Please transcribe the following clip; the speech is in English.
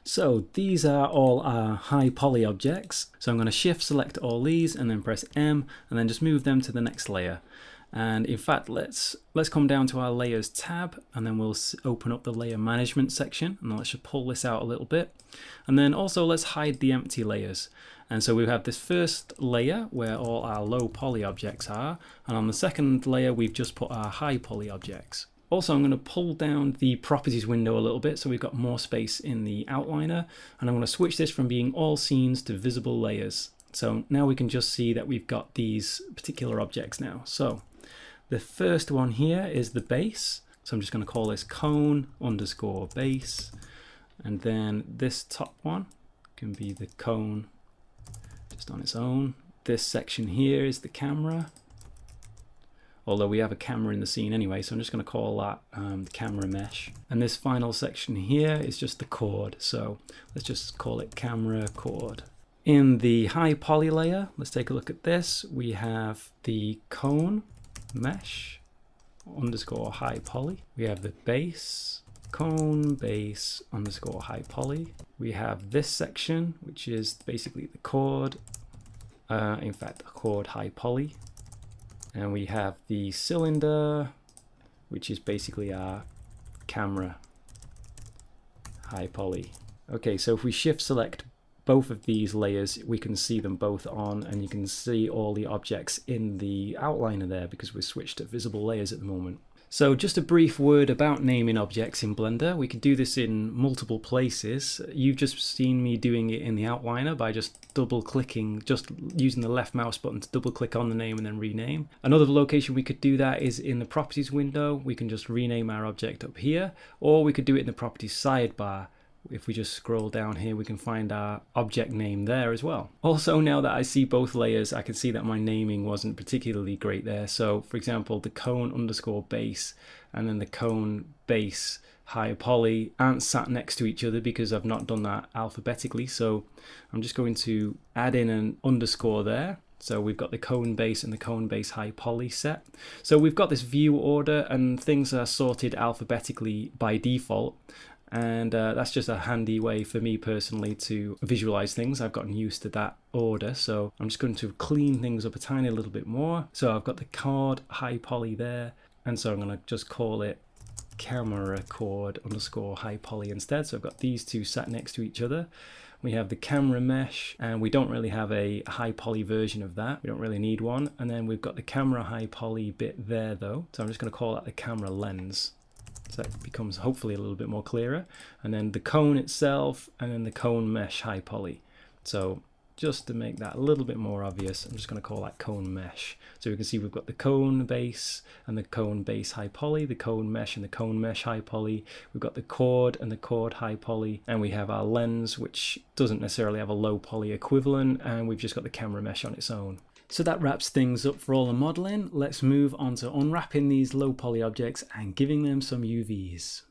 So these are all our high poly objects. So I'm going to shift select all these and then press M and then just move them to the next layer. And in fact, let's come down to our layers tab and then we'll open up the layer management section, and let's just pull this out a little bit. And then also let's hide the empty layers. And so we have this first layer where all our low poly objects are, and on the second layer we've just put our high poly objects. Also, I'm going to pull down the properties window a little bit so we've got more space in the outliner, and I'm going to switch this from being all scenes to visible layers. So now we can just see that we've got these particular objects now. So the first one here is the base. So I'm just going to call this cone underscore base. And then this top one can be the cone just on its own. This section here is the camera. Although we have a camera in the scene anyway, so I'm just going to call that the camera mesh. And this final section here is just the chord. So let's just call it camera chord. In the high poly layer, let's take a look at this. We have the cone mesh underscore high poly. We have the base cone base underscore high poly. We have this section, which is basically the chord, in fact the chord high poly. And we have the cylinder, which is basically our camera high poly. Okay, so if we shift select both of these layers, we can see them both on, and you can see all the objects in the outliner there because we're switched to visible layers at the moment. So just a brief word about naming objects in Blender. We can do this in multiple places. You've just seen me doing it in the outliner by just double clicking, just using the left mouse button to double click on the name and then rename. Another location we could do that is in the properties window. We can just rename our object up here, or we could do it in the properties sidebar. If we just scroll down here, we can find our object name there as well. Also, now that I see both layers, I can see that my naming wasn't particularly great there. So for example, the cone underscore base and then the cone base high poly aren't sat next to each other because I've not done that alphabetically. So I'm just going to add in an underscore there. So we've got the cone base and the cone base high poly set. So we've got this view order and things are sorted alphabetically by default. And that's just a handy way for me personally to visualize things. I've gotten used to that order, so I'm just going to clean things up a tiny little bit more. So I've got the chord high poly there, and so I'm going to just call it camera chord underscore high poly instead. So I've got these two sat next to each other. We have the camera mesh, and we don't really have a high poly version of that. We don't really need one. And then we've got the camera high poly bit there though. So I'm just going to call that the camera lens. So that becomes hopefully a little bit more clearer. And then the cone itself, and then the cone mesh high poly. So just to make that a little bit more obvious, I'm just going to call that cone mesh. So we can see we've got the cone base and the cone base high poly, the cone mesh and the cone mesh high poly. We've got the chord and the chord high poly, and we have our lens, which doesn't necessarily have a low poly equivalent, and we've just got the camera mesh on its own. So that wraps things up for all the modeling. Let's move on to unwrapping these low poly objects and giving them some UVs.